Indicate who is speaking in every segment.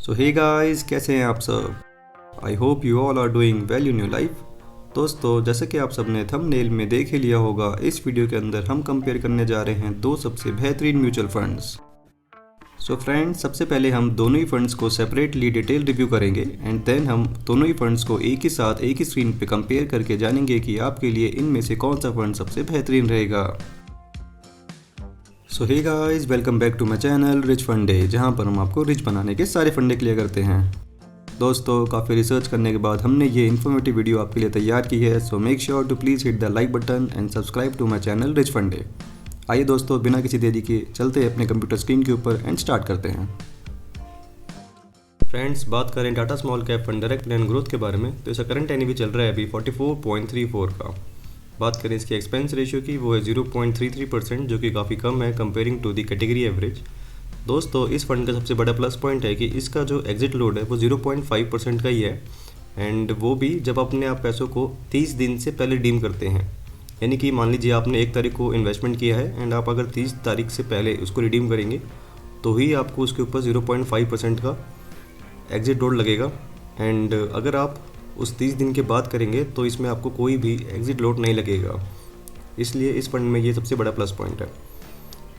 Speaker 1: सो hey guys, कैसे हैं आप सब। I hope you all are doing well in your life. दोस्तों, जैसे कि आप सब ने थंबनेल में देख ही लिया होगा, इस वीडियो के अंदर हम कंपेयर करने जा रहे हैं दो सबसे बेहतरीन म्यूचुअल फंड्स। सो फ्रेंड्स, सबसे पहले हम दोनों ही फंड्स को सेपरेटली डिटेल रिव्यू करेंगे एंड देन हम दोनों ही फंड्स को एक ही साथ एक ही स्क्रीन पे कंपेयर करके जानेंगे कि आपके लिए इनमें से कौन सा फंड सबसे बेहतरीन रहेगा। So hey guys, welcome back to my channel rich फंडे, जहाँ पर हम आपको रिच बनाने के सारे फंडे क्लियर करते हैं। दोस्तों, काफ़ी रिसर्च करने के बाद हमने ये इन्फॉर्मेटिव वीडियो आपके लिए तैयार की है। So make sure to please hit the like button and subscribe to my channel rich Funde. आइए दोस्तों, बिना किसी देरी के चलते हैं अपने कंप्यूटर स्क्रीन के ऊपर एंड स्टार्ट करते हैं। फ्रेंड्स, बात करें Tata small cap fund direct and growth के बारे में, तो इसका करंट एनएवी चल रहा है अभी 44.34 का। बात करें इसके एक्सपेंस रेशियो की, वो है 0.33%, जो कि काफ़ी कम है comparing to the category average. दोस्तों, इस फंड का सबसे बड़ा प्लस पॉइंट है कि इसका जो एग्जिट लोड है वो 0.5% का ही है, एंड वो भी जब अपने आप पैसों को 30 दिन से पहले रिडीम करते हैं। यानी कि मान लीजिए आपने 1 तारीख को इन्वेस्टमेंट किया है एंड आप अगर 30 तारीख से पहले उसको रिडीम करेंगे तो ही आपको उसके ऊपर 0.5% का एग्जिट लोड लगेगा। एंड अगर आप उस 30 दिन के बाद करेंगे तो इसमें आपको कोई भी एग्जिट लोड नहीं लगेगा। इसलिए इस फंड में ये सबसे बड़ा प्लस पॉइंट है।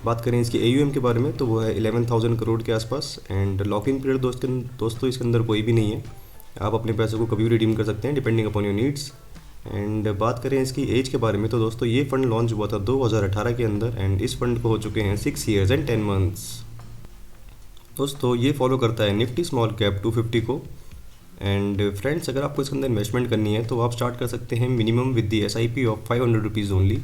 Speaker 1: बात करें इसकी AUM के बारे में, तो वो है 11,000 करोड़ के आसपास, एंड लॉकिंग पीरियड दोस्तों इसके अंदर कोई भी नहीं है। आप अपने पैसों को कभी भी रिडीम कर सकते हैं depending upon your needs. And बात करें इसकी एज के बारे में, तो दोस्तों ये फंड लॉन्च हुआ था 2018 के अंदर, एंड इस फंड को हो चुके हैं 6 years and 10 months। दोस्तों, ये फॉलो करता है निफ्टी स्मॉल कैप 250 को। एंड फ्रेंड्स, अगर आपको इसके अंदर इन्वेस्टमेंट करनी है तो आप स्टार्ट कर सकते हैं minimum with the SIP of 500 rupees only.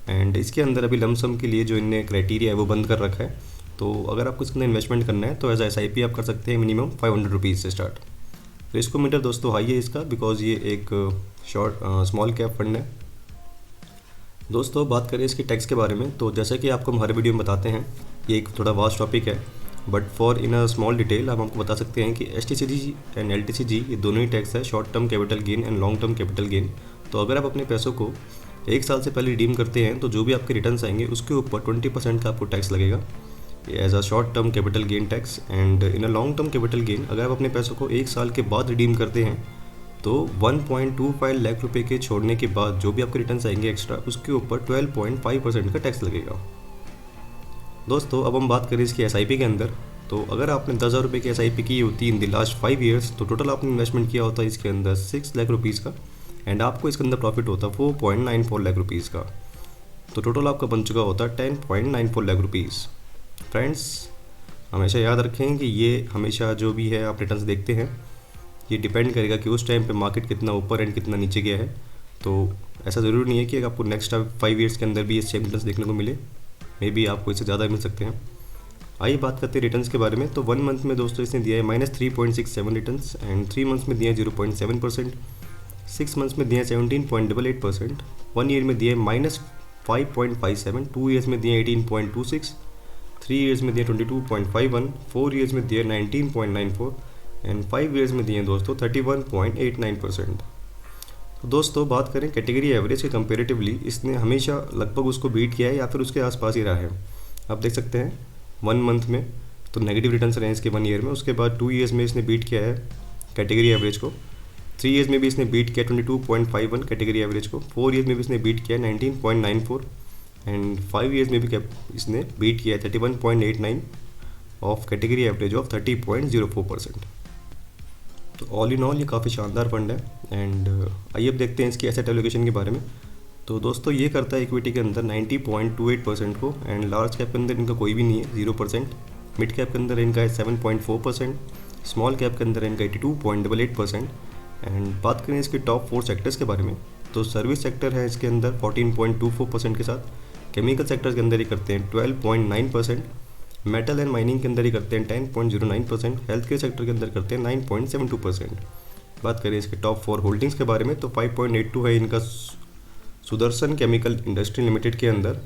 Speaker 1: And इसके अंदर अभी लमसम के लिए जो इनने क्राइटेरिया है वो बंद कर रखा है। तो अगर आपको इसके अंदर इन्वेस्टमेंट करना है तो एज SIP आप कर सकते हैं मिनिमम 500 रुपीज़ से स्टार्ट। रिस्क मीटर दोस्तों हाई है इसका, बिकॉज ये एक स्मॉल कैप फंड है। दोस्तों, बात करें इसकी टैक्स के बारे में, तो जैसा कि आपको हम हर वीडियो में बताते हैं, ये एक थोड़ा वास्ट टॉपिक है, but for in a small detail हम आपको बता सकते हैं कि STCG एंड LTCG ये दोनों ही टैक्स है, short term capital gain and long term capital gain. तो अगर आप अपने पैसों को 1 साल से पहले रिडीम करते हैं तो जो भी आपके रिटर्न्स आएंगे उसके ऊपर 20% का आपको टैक्स लगेगा as a short term capital gain tax. And in a long term capital gain, अगर आप अपने पैसों को 1 साल के बाद रिडीम करते हैं तो 1.25 लाख रुपये के छोड़ने के बाद जो भी आपके रिटर्न्स आएंगे एक्स्ट्रा, उसके ऊपर 12.5% का टैक्स लगेगा। दोस्तों, अब हम बात करें इसकी SIP के अंदर, तो अगर आपने 10,000 रुपये की SIP की होती इन द लास्ट 5 years, तो टोटल आपने इन्वेस्टमेंट किया होता है इसके अंदर 6 लाख रुपीज़ का, एंड आपको इसके अंदर प्रॉफिट होता 4.94 लाख रुपीज़ का। तो टोटल आपका बन चुका होता 10.94 लाख रुपीज़। फ्रेंड्स, हमेशा याद रखें कि ये हमेशा जो भी है आप रिटर्न्स देखते हैं, ये डिपेंड करेगा कि उस टाइम पे मार्केट कितना ऊपर एंड कितना नीचे गया है। तो ऐसा ज़रूरी नहीं है कि आपको नेक्स्ट 5 years के अंदर भी ये सेम रिटर्न्स देखने को मिले, मे बी आपको इससे ज़्यादा मिल सकते हैं। आइए बात करते हैं रिटर्न्स के बारे में। तो 1 मंथ में दोस्तों इसने दिया है -3.67 रिटर्न्स, एंड 3 मंथ्स में दिया है 0.7%, 6 मंथ्स में दिया है 17.88%, 1 ईयर में दिया है -5.57, 2 ईयर्स में दिया है 18.26, 3 ईयर्स में दिया है 22.51, 4 ईयर्स में दिया है 19.94, एंड 5 ईयर्स में दिए हैं दोस्तों 31.89%। तो दोस्तों, बात करें कैटेगरी एवरेज के कंपेरेटिवली, इसने हमेशा लगभग उसको बीट किया है या फिर उसके आसपास ही रहा है। आप देख सकते हैं 1 मंथ में तो नेगेटिव रिटर्न्स रहे हैं इसके 1 ईयर में, उसके बाद 2 ईयर्स में इसने बीट किया है कैटेगरी एवरेज को, 3 ईयर्स में भी इसने बीट किया 22.51 कैटेगरी एवरेज को, 4 ईयर्स में भी इसने बीट किया 19.94, एंड 5 ईयर्स में भी इसने बीट किया 31.89 ऑफ कैटेगरी एवरेज ऑफ 30.04%। तो ऑल इन ऑल ये काफ़ी शानदार फंड है। एंड आइए अब देखते हैं इसकी एसेट एलोकेशन के बारे में। तो दोस्तों, ये करता है इक्विटी के अंदर 90.28% को, एंड लार्ज कैप के अंदर इनका कोई भी नहीं है 0%, मिड कैप के अंदर इनका है 7.4%, स्मॉल कैप के अंदर इनका 82.88%। एंड बात करें इसके टॉप 4 सेक्टर्स के बारे में, तो सर्विस सेक्टर है इसके अंदर 14.24% के साथ, केमिकल सेक्टर के अंदर ही करते हैं 12.9%, मेटल एंड माइनिंग के अंदर ही करते हैं 10.09%, हेल्थ केयर सेक्टर के अंदर करते हैं 9.72%। बात करें इसके टॉप 4 होल्डिंग्स के बारे में, तो 5.82 है इनका सुदर्शन केमिकल इंडस्ट्री लिमिटेड के अंदर,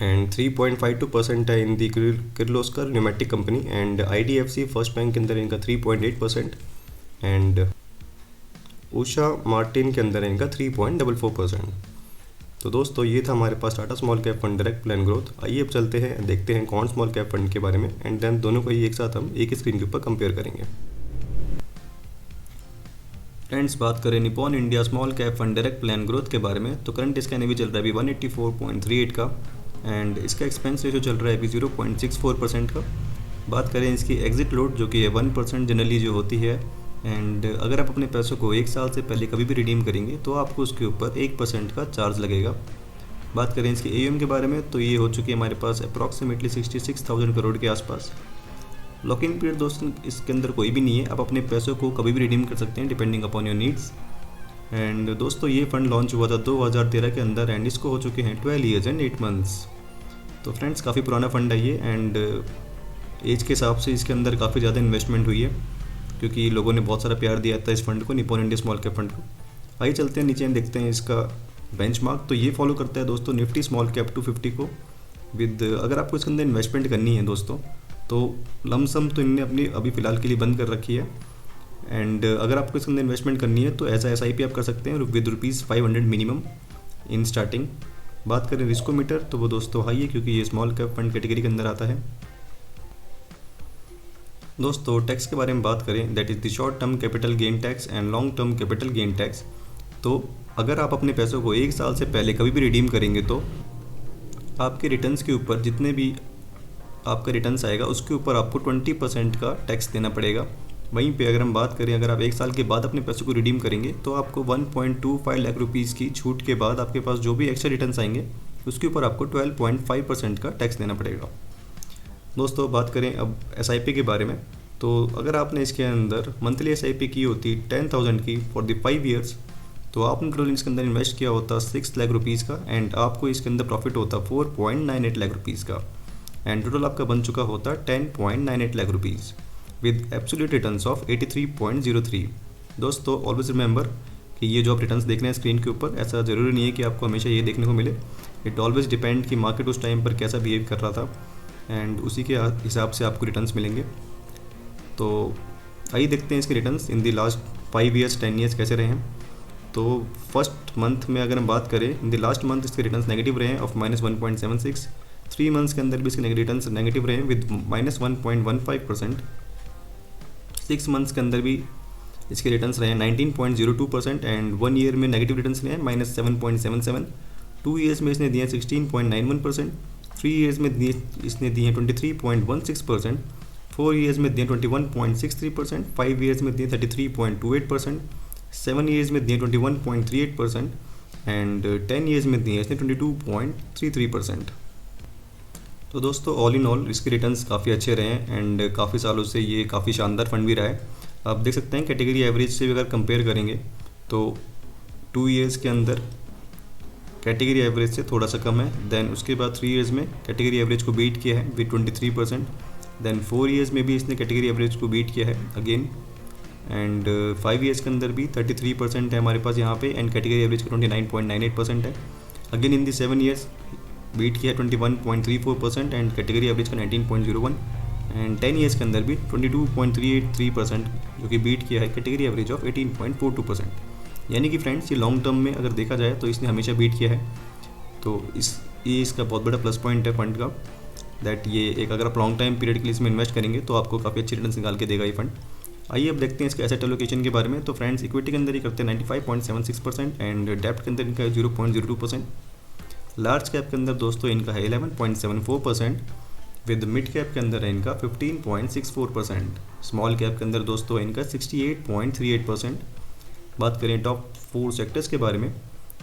Speaker 1: एंड 3.52% है in the Kirloskar pneumatic company, and IDFC first bank के अंदर इनका 3.8%, एंड उषा मार्टिन के अंदर इनका 3.44%। तो दोस्तों ये था हमारे पास Tata small cap fund direct plan growth. आइए अब चलते हैं देखते हैं कौन स्मॉल कैप फंड के बारे में, एंड देन दोनों को ही एक साथ हम एक ही स्क्रीन के ऊपर कंपेयर करेंगे। फ्रेंड्स, बात करें Nippon India small cap fund direct plan growth के बारे में, तो करंट इसका एनएवी चल रहा है अभी 184.38 का, एंड इसका एक्सपेंस रेशो चल रहा है अभी 0.64% का। बात करें इसकी एग्जिट लोड जो कि 1% जनरली जो होती है, एंड अगर आप अपने पैसों को एक साल से पहले कभी भी रिडीम करेंगे तो आपको उसके ऊपर 1% का चार्ज लगेगा। बात करें इसके एयूएम के बारे में, तो ये हो चुकी है हमारे पास अप्रॉक्सीमेटली 66,000 करोड़ के आसपास। लॉक इन पीरियड दोस्तों इसके अंदर कोई भी नहीं है, आप अपने पैसों को कभी भी रिडीम कर सकते हैं depending upon your needs. And दोस्तों ये फंड लॉन्च हुआ था 2013 के अंदर, एंड इसको हो चुके हैं 12 ईयर्स एंड 8 मंथ्स। तो फ्रेंड्स काफ़ी पुराना फंड है ये, एंड एज के हिसाब से इसके अंदर काफ़ी ज़्यादा इन्वेस्टमेंट हुई है क्योंकि लोगों ने बहुत सारा प्यार दिया था इस फंड को, Nippon India small cap fund को। आइए चलते हैं नीचे देखते हैं इसका बेंचमार्क। तो ये फॉलो करता है दोस्तों निफ्टी स्मॉल कैप 250 को विद, अगर आपको इसके अंदर इन्वेस्टमेंट करनी है दोस्तों तो लमसम तो इनने अपनी अभी फ़िलहाल के लिए बंद कर रखी है, एंड अगर आपको इसके अंदर इन्वेस्टमेंट करनी है तो एज SIP आप कर सकते हैं विद ₹500 मिनिमम इन स्टार्टिंग। बात करें रिस्कोमीटर तो वो दोस्तों हाई है क्योंकि ये स्मॉल कैप फंड कैटेगरी के अंदर आता है। दोस्तों टैक्स के बारे में बात करें, that is the short term capital gain tax and long term capital gain tax. तो अगर आप अपने पैसों को एक साल से पहले कभी भी रिडीम करेंगे तो आपके रिटर्न्स के ऊपर जितने भी आपका रिटर्न्स आएगा उसके ऊपर आपको 20% का टैक्स देना पड़ेगा। वहीं पे अगर हम बात करें, अगर आप एक साल के बाद अपने पैसों को रिडीम करेंगे तो आपको 1.25 लाख रुपीज़ की छूट के बाद आपके पास जो भी एक्स्ट्रा रिटर्न्स आएंगे उसके ऊपर आपको 12.5% का टैक्स देना पड़ेगा। दोस्तों बात करें अब SIP के बारे में, तो अगर आपने इसके अंदर मंथली SIP की होती 10,000 की फॉर द 5 ईयर्स, तो आपने टोटल इसके अंदर इन्वेस्ट किया होता 6 लाख रुपीज़ का, एंड आपको इसके अंदर प्रॉफिट होता 4.98 लाख रुपीज़ का, एंड टोटल आपका बन चुका होता 10.98 lakh rupees with absolute returns of 83.03। दोस्तों ऑलवेज रिमेंबर कि ये जो आप रिटर्न्स देख रहे हैं स्क्रीन के ऊपर, ऐसा ज़रूरी नहीं है कि आपको हमेशा ये देखने को मिले। इट ऑलवेज डिपेंड कि मार्केट उस टाइम पर कैसा बिहेव कर रहा था, एंड उसी के हिसाब से आपको रिटर्न्स मिलेंगे। तो आइए देखते हैं इसके returns in the last 5 years 10 years कैसे रहे हैं। तो फर्स्ट मंथ में अगर हम बात करें, इन द लास्ट मंथ इसके रिटर्न्स नेगेटिव रहे हैं ऑफ -1.76। 3 मंथ्स के अंदर भी इसके रिटर्न्स नेगेटिव रहे हैं विद -1.15%। 6 मंथ्स के अंदर भी इसके रिटर्न्स रहे हैं 19.02%, एंड 1 ईयर में नेगेटिव रिटर्न्स रहे हैं -7.77। 2 ईयर्स में इसने दिए 16.91%। 3 ईयर्स में इसने दिए 23.16%। 4 ईयर्स में दिए 21.63%। 5 ईयर्स में दिए 33.28%। 7 ईयर्स में दिए 21.38%, एंड 10 ईयर्स में दिए इसने 22.33%। तो दोस्तों ऑल इन ऑल इसके रिटर्न्स काफ़ी अच्छे रहे हैं, एंड काफ़ी सालों से ये काफ़ी शानदार फंड भी रहा है। आप देख सकते हैं कैटेगरी एवरेज से भी अगर कंपेयर करेंगे तो 2 ईयर्स के अंदर कैटेगरी एवरेज से थोड़ा सा कम है। देन उसके बाद 3 ईयर्स में कैटेगरी एवरेज को बीट किया है विद 23%। देन 4 ईयर्स में भी इसने कैटेगरी एवरेज को बीट किया है अगेन, एंड 5 ईयर्स के अंदर भी 33% है हमारे पास यहाँ पे, एंड कैटेगरी एवरेज का 29.98% है। Again in the 7 years beat किया है 21.34%, एंड कैटेगरी एवरेज का 19.01, एंड 10 ईयर्स के अंदर भी 22.383% जो कि बीट किया है कैटेगरी एवरेज ऑफ 18.42%। यानी कि फ्रेंड्स ये लॉन्ग टर्म में अगर देखा जाए तो इसने हमेशा बीट किया है। तो ये इसका बहुत बड़ा प्लस पॉइंट है फंड का, दैट ये एक अगर आप लॉन्ग टाइम पीरियड के लिए इसमें इन्वेस्ट करेंगे तो आपको काफ़ी अच्छी रिटर्न निकाल के देगा ये फंड। आइए अब देखते हैं इसके एसेट एलोकेशन के बारे में। तो फ्रेंड्स इक्विटी के अंदर ही करते हैं 95.76%, एंड डेप्ट के अंदर इनका 0.02%। लार्ज कैप के अंदर दोस्तों इनका है 11.74%, विद मिड कैप के अंदर है इनका 15.64%। स्मॉल कैप के अंदर दोस्तों इनका 68.38%। बात करें टॉप 4 सेक्टर्स के बारे में,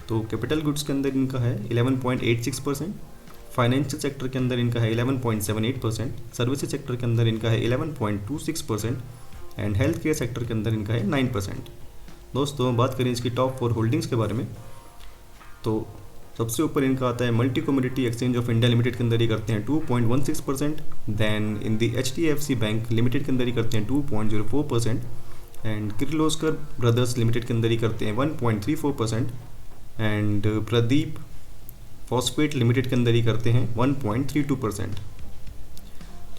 Speaker 1: तो कैपिटल गुड्स के अंदर इनका है 11.86%, फाइनेंशियल सेक्टर के अंदर इनका है 11.78%, सर्विसेज सेक्टर के अंदर इनका है 11.26%, एंड हेल्थ केयर सेक्टर के अंदर इनका है 9%। दोस्तों बात करें इसकी टॉप 4 होल्डिंग्स के बारे में, तो सबसे ऊपर इनका आता है multi commodity exchange of India limited के अंदर ही करते हैं 2.16%। Then in the HDFC bank limited के अंदर ही करते हैं 2.04%, एंड किर्लोस्कर ब्रदर्स लिमिटेड के अंदर ही करते हैं 1.34%, एंड प्रदीप फॉस्फेट लिमिटेड के अंदर ही करते हैं 1.32%।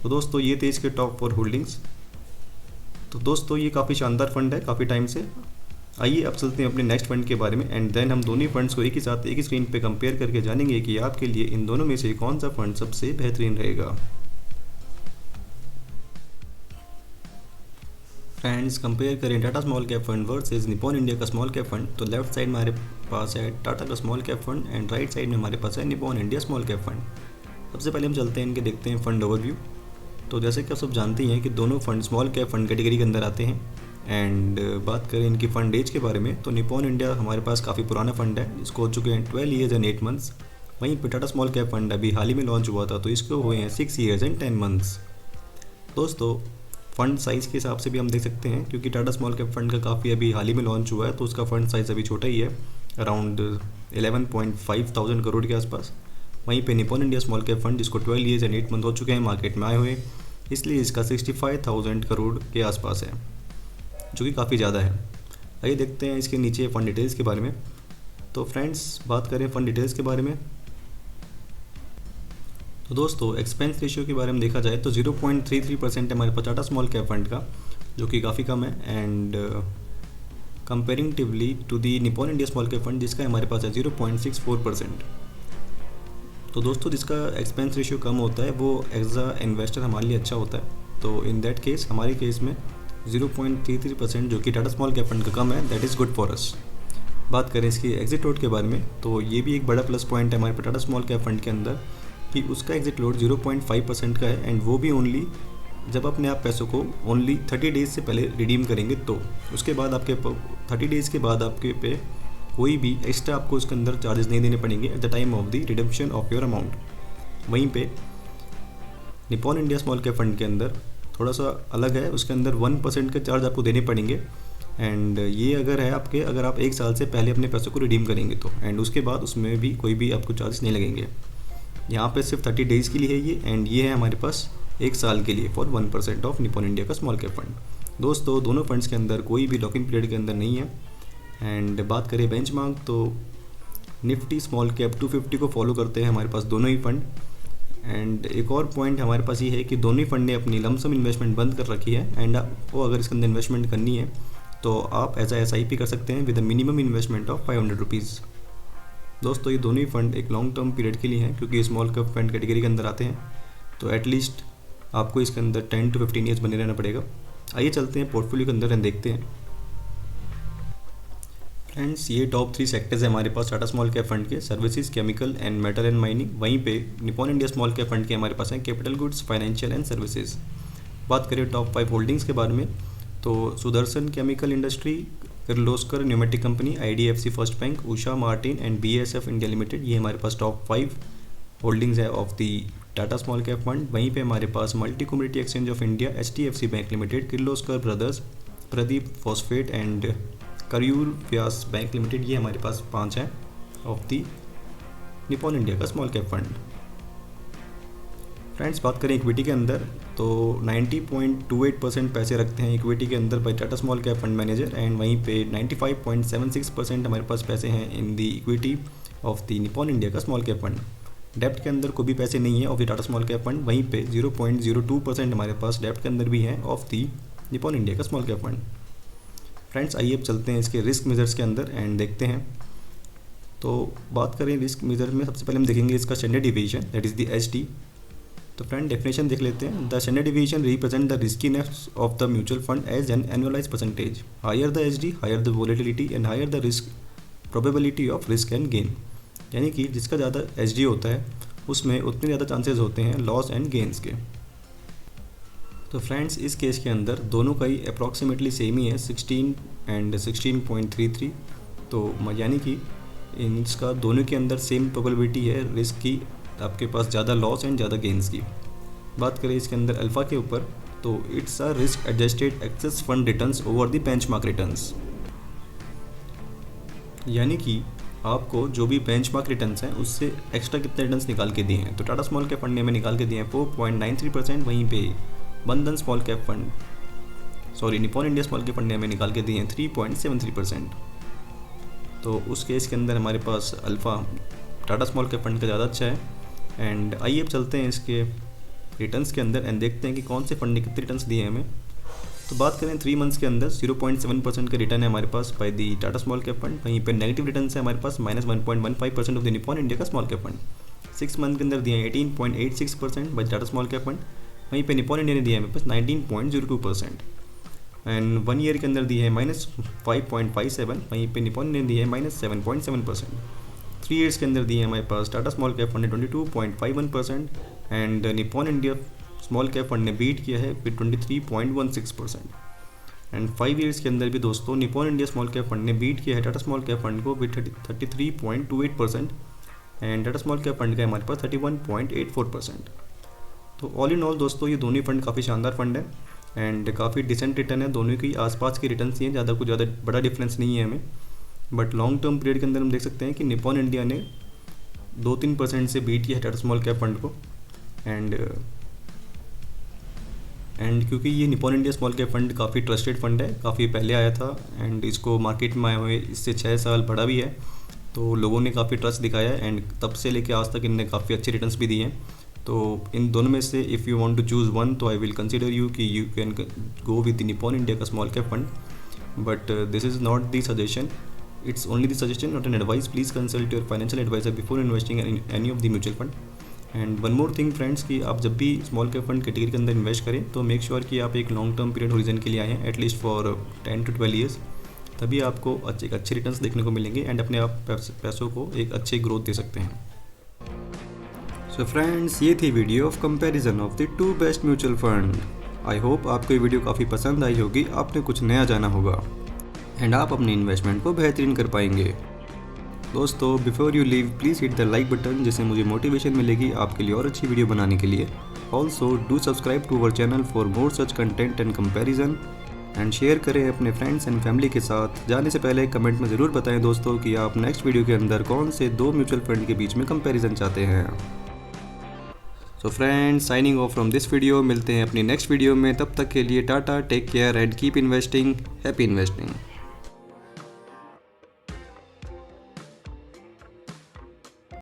Speaker 1: तो दोस्तों ये थे इसके टॉप 4 होल्डिंग्स। तो दोस्तों ये काफ़ी शानदार फंड है काफ़ी टाइम से, आइए अब चलते हैं अपने नेक्स्ट फंड के बारे में एंड देन हम दोनों फंड्स को एक ही साथ एक ही स्क्रीन पे कंपेयर करके जानेंगे कि आपके लिए इन दोनों में से कौन सा फंड सबसे बेहतरीन रहेगा। फ्रेंड्स, कंपेयर करें Tata small cap fund versus Nippon India का स्मॉल कैप फंड। तो लेफ्ट साइड में हमारे पास है टाटा का small cap fund and right side में हमारे पास है Nippon India small cap fund. सबसे पहले हम चलते हैं इनके, देखते हैं फंड ओवरव्यू। तो जैसे कि आप सब जानते हैं कि दोनों fund small cap fund category के अंदर आते हैं एंड बात करें इनकी फ़ंड एज के बारे में तो निपॉन इंडिया हमारे पास काफ़ी पुराना फंड है, इसको हो चुके हैं 12 ईयर्स एंड 8 मंथ्स। वहीं पर टाटा स्मॉल कैप फंड अभी हाल ही में लॉन्च हुआ था तो इसको हुए हैं 6 ईयर्स एंड 10 मंथ्स। दोस्तों, फ़ंड साइज़ के हिसाब से भी हम देख सकते हैं क्योंकि टाटा स्मॉल कैप फंड का काफ़ी अभी हाल ही में लॉन्च हुआ है तो उसका फ़ंड साइज़ अभी छोटा ही है, अराउंड 11.5 थाउजेंड करोड़ के आसपास। वहीं पे Nippon India small cap fund जिसको 12 ईयर्स एंड 8 मंथ हो चुके हैं मार्केट में आए हुए, इसलिए इसका 65,000 करोड़ के आसपास है, जो कि काफ़ी ज़्यादा है। आइए देखते हैं इसके नीचे फ़ंड डिटेल्स के बारे में। तो फ्रेंड्स, बात करें फ़ंड डिटेल्स के बारे में तो दोस्तों एक्सपेंस रेशियो के बारे में देखा जाए तो 0.33% है हमारे पास टाटा स्मॉल कैप फंड का, जो कि काफ़ी कम है and comparatively to the Nippon India small cap fund जिसका हमारे पास है 0.64%। तो दोस्तों जिसका एक्सपेंस रेशियो कम होता है वो एज अ इन्वेस्टर हमारे लिए अच्छा होता है। तो इन दैट केस हमारे केस में 0.33% जो कि टाटा स्मॉल कैप फंड का कम है, that is good for us. बात करें इसकी एग्जिट लोड के बारे में तो ये भी एक बड़ा प्लस पॉइंट है हमारे पास टाटा स्मॉल कैप फंड के अंदर कि उसका एग्जिट लोड 0.5% का है एंड वो भी ओनली जब अपने आप पैसों को ओनली 30 डेज़ से पहले रिडीम करेंगे तो उसके बाद आपके 30 डेज़ के बाद आपके पे कोई भी एक्स्ट्रा आपको उसके अंदर चार्जेस नहीं देने पड़ेंगे at the time of the redemption of your amount. वहीं पे Nippon India small cap fund के अंदर थोड़ा सा अलग है, उसके अंदर 1% के चार्ज आपको देने पड़ेंगे एंड ये अगर आप 1 साल से पहले अपने पैसों को रिडीम करेंगे तो एंड उसके बाद उसमें भी कोई भी आपको चार्जेस नहीं लगेंगे। यहाँ पे सिर्फ 30 डेज़ के लिए है ये एंड ये है हमारे पास 1 साल के लिए फॉर 1% ऑफ निपॉन इंडिया का स्मॉल कैप फंड। दोस्तों दोनों फंड्स के अंदर कोई भी लॉकिंग पीरियड के अंदर नहीं है एंड बात करें बेंचमार्क तो निफ्टी स्मॉल कैप 250 को फॉलो करते हैं हमारे पास दोनों ही फंड। एंड एक और पॉइंट हमारे पास ये है कि दोनों ही फंड ने अपनी लमसम इन्वेस्टमेंट बंद कर रखी है एंड आपको अगर इसके अंदर इन्वेस्टमेंट करनी है तो आप एज SIP कर सकते हैं with a minimum investment of 500 rupees. दोस्तों ये दोनों ही फंड एक लॉन्ग टर्म पीरियड के लिए हैं क्योंकि स्मॉल कैप फंड कैटेगरी के अंदर आते हैं तो एटलीस्ट आपको इसके अंदर 10 to 15 ईयर्स बने रहना पड़ेगा। आइए चलते हैं पोर्टफोलियो के अंदर एंड देखते हैं। फ्रेंड्स, ये टॉप 3 सेक्टर्स है हमारे पास टाटा स्मॉल कैप फंड के, services, chemical and metal and mining. वहीं पे Nippon India small cap fund के हमारे पास हैं capital goods, financial and services. बात करें टॉप 5 होल्डिंग्स के बारे में तो Sudarshan chemical industry, Kirloskar pneumatic company, IDFC first bank, Usha Martin and BASF India limited, ये हमारे पास टॉप 5 होल्डिंग्स है of the Tata small cap fund. वहीं पे हमारे पास multi community exchange of India, HDFC bank limited, Kirloskar brothers, Pradeep phosphate and Karur Vysya bank limited, ये हमारे पास 5 हैं ऑफ दी निपॉन इंडिया का स्मॉल कैप फंड। फ्रेंड्स, बात करें इक्विटी के अंदर तो 90.28% पैसे रखते हैं इक्विटी के अंदर by Tata small cap fund manager and वहीं पे 95.76% हमारे पास पैसे हैं in the equity of the Nippon India का स्मॉल कैप फंड। डेप्ट के अंदर कोई भी पैसे नहीं है of the Tata small cap fund, वहीं पे 0.02% हमारे पास डेप्ट के अंदर भी हैं ऑफ द निपॉन इंडिया का स्मॉल कैप फंड। फ्रेंड्स, आइए अब चलते हैं इसके रिस्क मेजर्स के अंदर एंड देखते हैं। तो बात करें रिस्क मेजर में सबसे पहले हम देखेंगे इसका standard division, that is the SD। तो फ्रेंड डेफिनेशन देख लेते हैं। The standard division represent the riskiness of the mutual fund as an annualise percentage. Higher the SD, higher the volatility and higher the risk probability of risk and gain. यानी कि जिसका ज़्यादा SD होता है उसमें उतने ज़्यादा चांसेस होते हैं लॉस एंड गेंस के। तो फ्रेंड्स, इस केस के अंदर दोनों का ही अप्रॉक्सीमेटली सेम ही है, 16 एंड 16.33। तो यानी कि इसका दोनों के अंदर सेम प्रोबेबिलिटी है रिस्क की, आपके पास ज़्यादा लॉस एंड ज़्यादा गेंस की। बात करें इसके अंदर अल्फ़ा के ऊपर तो it's a risk adjusted excess fund returns over the benchmark returns. यानी कि आपको जो भी बेंचमार्क रिटर्न्स हैं उससे एक्स्ट्रा कितने रिटर्न्स निकाल के दिए हैं। तो टाटा स्मॉल कैप फंड ने हमें निकाल के दिए हैं 4.93%, वहीं पे बंधन small cap fund Nippon India small cap fund ने हमें निकाल के दिए हैं 3.73%। तो उस केस के अंदर हमारे पास alpha Tata small cap fund का ज़्यादा अच्छा है। एंड आइए अब चलते हैं इसके रिटर्न्स के अंदर एंड देखते हैं कि कौन से फंड ने कितने रिटर्न्स दिए हैं हमें। तो बात करें 3 मंथ्स के अंदर 0.7% का रिटर्न है हमारे पास by the Tata small cap fund. वहीं पे नेगेटिव रिटर्न है हमारे पास -1.15% ऑफ द निप्पॉन इंडिया का स्मॉल कैप फंड। 6 मंथ के अंदर दिए हैं 18.86% by Tata small cap fund. वहीं पे निप्पॉन इंडिया ने दिया है हमें पास 19.02%। एंड 1 ईयर के अंदर दिए हैं -5.57, वहीं पे निप्पॉन इंडिया ने दिया है -7.7%। 3 ईयर्स के अंदर दिए हैं हमारे पास टाटा स्मॉल कैप फंड ने 22.51% and Nippon India small cap fund ने बीट किया है विद 23.16%। एंड 5 ईयर्स के अंदर भी दोस्तों Nippon India small cap fund ने बीट किया है टाटा स्मॉल कैप फंड को with 33.28% and Tata small cap fund का हमारे पास 31.84%। तो ऑल इन ऑल दोस्तों ये दोनों फंड काफ़ी शानदार फंड है एंड काफ़ी डिसेंट रिटर्न है, दोनों की आसपास की रिटर्न ही हैं, ज़्यादा बड़ा डिफरेंस नहीं है हमें। बट लॉन्ग टर्म पीरियड के अंदर हम देख सकते हैं कि निप्पॉन इंडिया ने 2-3% से बीट किया है टाटा स्मॉल कैप फंड को। एंड क्योंकि ये Nippon India small cap fund काफ़ी ट्रस्टेड फंड है, काफ़ी पहले आया था एंड इसको मार्केट में आए हुए इससे 6 साल बड़ा भी है, तो लोगों ने काफ़ी ट्रस्ट दिखाया है एंड तब से लेके आज तक इनने काफ़ी अच्छे रिटर्न्स भी दिए हैं। तो इन दोनों में से if you want to choose one तो आई विल कंसिडर यू कि you can go with the Nippon India का small cap fund. But this is not the suggestion, it's only the suggestion not an advice. Please consult your financial advisor before investing in any of the mutual fund. And one more thing friends कि आप जब भी small cap fund category के अंदर invest करें तो make sure कि आप एक लॉन्ग टर्म पीरियड होरिजन के लिए आए हैं एटलीस्ट फॉर 10 to 12 ईयर्स, तभी आपको अच्छे रिटर्न्स देखने को मिलेंगे एंड अपने आप पैसों को एक अच्छे ग्रोथ दे सकते हैं। सो फ्रेंड्स ये थी video of comparison of the 2 best mutual fund. I hope आपको ये वीडियो काफ़ी पसंद आई होगी, आपने कुछ नया जाना होगा एंड आप अपनी इन्वेस्टमेंट को बेहतरीन कर पाएंगे। दोस्तों before you leave please hit the like button, जिससे मुझे मोटिवेशन मिलेगी आपके लिए और अच्छी वीडियो बनाने के लिए। Also do subscribe to our channel for more such content and comparison and share करें अपने फ्रेंड्स एंड फैमिली के साथ। जाने से पहले कमेंट में ज़रूर बताएं दोस्तों कि आप नेक्स्ट वीडियो के अंदर कौन से 2 म्यूचुअल फंड के बीच में कंपैरिजन चाहते हैं। So friends signing off from this video, मिलते हैं अपनी नेक्स्ट वीडियो में, तब तक के लिए tata, take care and keep investing, happy investing.